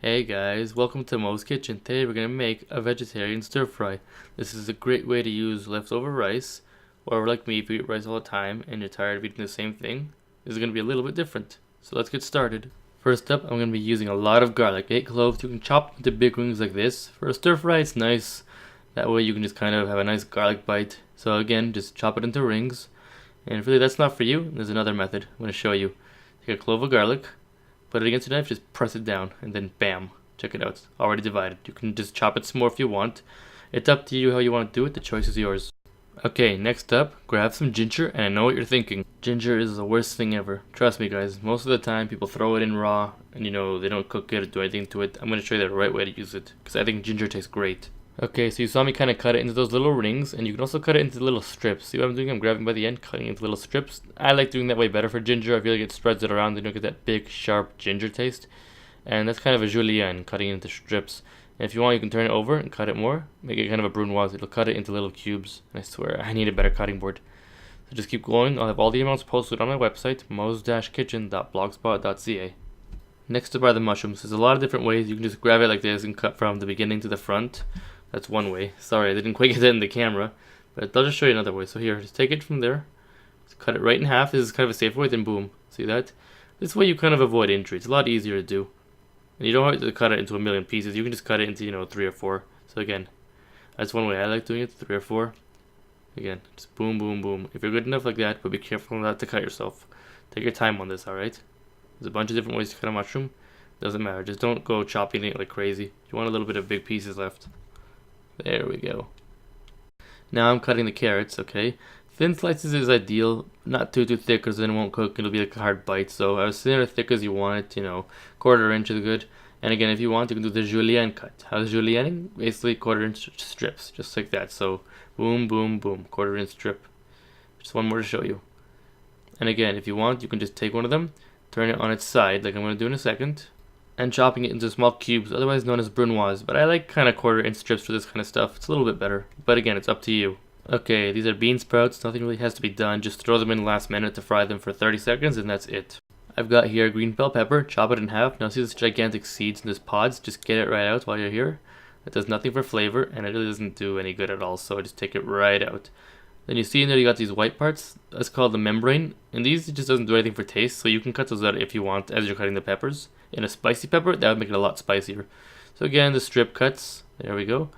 Hey guys, welcome to Mo's Kitchen. Today we're going to make a vegetarian stir fry. This is a great way to use leftover rice, or like me, if you eat rice all the time and you're tired of eating the same thing, this is going to be a little bit different. So let's get started. First up, I'm going to be using a lot of garlic, 8 cloves. You can chop into big rings like this. For a stir fry, it's nice. That way you can just kind of have a nice garlic bite. So again, just chop it into rings. And if really that's not for you, there's another method I'm going to show you. Take a clove of garlic, put it against your knife, just press it down, and then bam, check it out, it's already divided. You can just chop it some more if you want. It's up to you how you want to do it, the choice is yours. Okay, next up, grab some ginger, and I know what you're thinking. Ginger is the worst thing ever. Trust me guys, most of the time people throw it in raw, and they don't cook it or do anything to it. I'm going to show you the right way to use it, because I think ginger tastes great. Okay, so you saw me kind of cut it into those little rings, and you can also cut it into little strips. See what I'm doing? I'm grabbing by the end, cutting into little strips. I like doing that way better for ginger. I feel like it spreads it around and you don't get that big, sharp ginger taste. And that's kind of a julienne, cutting into strips. And if you want, you can turn it over and cut it more. Make it kind of a brunoise. It'll cut it into little cubes. And I swear, I need a better cutting board. So just keep going. I'll have all the amounts posted on my website, mos-kitchen.blogspot.ca. Next up are the mushrooms. There's a lot of different ways. You can just grab it like this and cut from the beginning to the front. That's one way. Sorry, I didn't quite get that in the camera, but I'll just show you another way. So here, just take it from there, just cut it right in half. This is kind of a safer way, then boom. See that? This way you kind of avoid injury. It's a lot easier to do. And you don't have to cut it into a million pieces. You can just cut it into, 3 or 4. So again, that's one way I like doing it, 3 or 4. Again, just boom, boom, boom. If you're good enough like that, but be careful not to cut yourself. Take your time on this, alright? There's a bunch of different ways to cut a mushroom. Doesn't matter. Just don't go chopping it like crazy. You want a little bit of big pieces left. There we go. Now I'm cutting the carrots, okay? Thin slices is ideal, not too thick because then it won't cook. It'll be like a hard bite. So as thin or thick as you want it, quarter inch is good. And again, if you want, you can do the julienne cut. How's julienne? Basically quarter inch strips, just like that. So boom, boom, boom, quarter inch strip. Just one more to show you. And again, if you want, you can just take one of them, turn it on its side, like I'm going to do in a second, and chopping it into small cubes, otherwise known as brunoise. But I like kind of quarter inch strips for this kind of stuff. It's a little bit better, but again, it's up to you. Okay, these are bean sprouts. Nothing really has to be done. Just throw them in last minute to fry them for 30 seconds, and that's it. I've got here green bell pepper. Chop it in half. Now see this gigantic seeds in this pods? Just get it right out while you're here. It does nothing for flavor, and it really doesn't do any good at all, so just take it right out. Then you see in there you got these white parts. That's called the membrane. And these, it just doesn't do anything for taste, so you can cut those out if you want as you're cutting the peppers. In a spicy pepper, that would make it a lot spicier. So again, the strip cuts. There we go.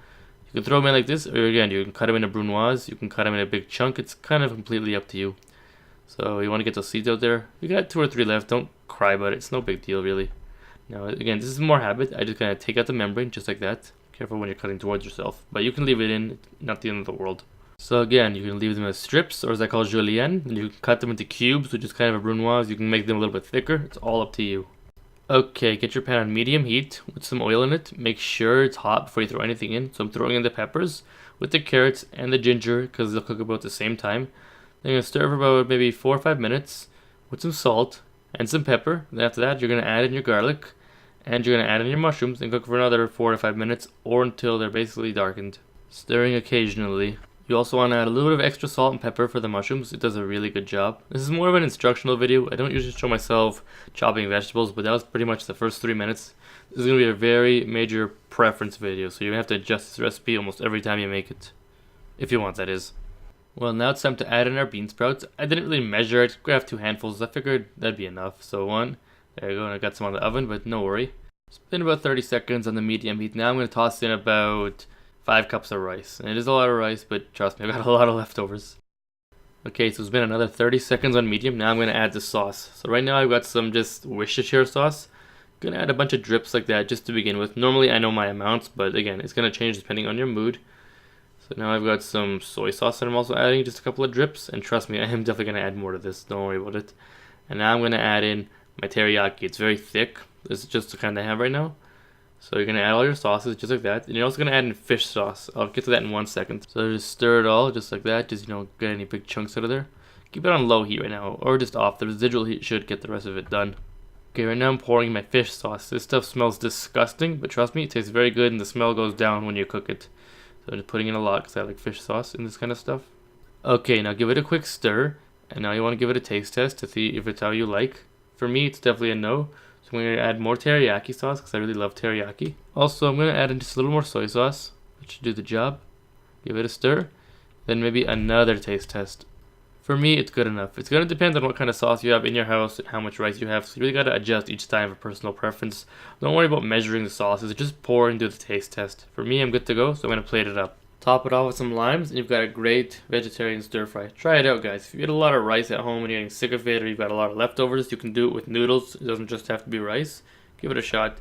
You can throw them in like this, or again, you can cut them in a brunoise. You can cut them in a big chunk. It's kind of completely up to you. So you want to get those seeds out there. We got 2 or 3 left. Don't cry about it. It's no big deal, really. Now, again, this is more habit. I just kind of take out the membrane, just like that. Careful when you're cutting towards yourself. But you can leave it in. Not the end of the world. So again, you can leave them as strips, or as I call julienne, and you can cut them into cubes, which is kind of a brunoise. You can make them a little bit thicker. It's all up to you. Okay, get your pan on medium heat with some oil in it. Make sure it's hot before you throw anything in. So I'm throwing in the peppers with the carrots and the ginger, because they'll cook about the same time. Then you're going to stir for about maybe 4 or 5 minutes with some salt and some pepper. Then after that, you're going to add in your garlic, and you're going to add in your mushrooms and cook for another 4 to 5 minutes, or until they're basically darkened. Stirring occasionally. You also want to add a little bit of extra salt and pepper for the mushrooms. It does a really good job. This is more of an instructional video. I don't usually show myself chopping vegetables, but that was pretty much the first 3 minutes. This is going to be a very major preference video, so you're going to have to adjust this recipe almost every time you make it. If you want, that is. Well, now it's time to add in our bean sprouts. I didn't really measure it. Grab 2 handfuls. I figured that'd be enough. So 1. There you go. And I got some on the oven, but no worry. It's been about 30 seconds on the medium heat. Now I'm going to toss in about 5 cups of rice. And it is a lot of rice, but trust me, I've got a lot of leftovers. Okay, so it's been another 30 seconds on medium. Now I'm going to add the sauce. So right now I've got some just Worcestershire sauce. I'm going to add a bunch of drips like that just to begin with. Normally I know my amounts, but again, it's going to change depending on your mood. So now I've got some soy sauce that I'm also adding, just a couple of drips. And trust me, I am definitely going to add more to this. Don't worry about it. And now I'm going to add in my teriyaki. It's very thick. This is just the kind I have right now. So you're going to add all your sauces just like that. And you're also going to add in fish sauce. I'll get to that in 1 second. So just stir it all just like that. Just, get any big chunks out of there. Keep it on low heat right now, or just off. The residual heat should get the rest of it done. Okay, right now I'm pouring my fish sauce. This stuff smells disgusting, but trust me, it tastes very good and the smell goes down when you cook it. So I'm just putting in a lot because I like fish sauce in this kind of stuff. Okay, now give it a quick stir. And now you want to give it a taste test to see if it's how you like. For me, it's definitely a no. So I'm going to add more teriyaki sauce because I really love teriyaki. Also, I'm going to add in just a little more soy sauce. That should do the job. Give it a stir. Then maybe another taste test. For me, it's good enough. It's going to depend on what kind of sauce you have in your house and how much rice you have. So you really got to adjust each time for personal preference. Don't worry about measuring the sauces. Just pour and do the taste test. For me, I'm good to go, so I'm going to plate it up. Top it off with some limes, and you've got a great vegetarian stir fry. Try it out, guys. If you get a lot of rice at home and you're getting sick of it, or you've got a lot of leftovers, you can do it with noodles. It doesn't just have to be rice. Give it a shot.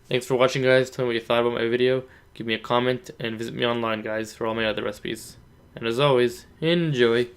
Thanks for watching, guys. Tell me what you thought about my video. Give me a comment, and visit me online, guys, for all my other recipes. And as always, enjoy.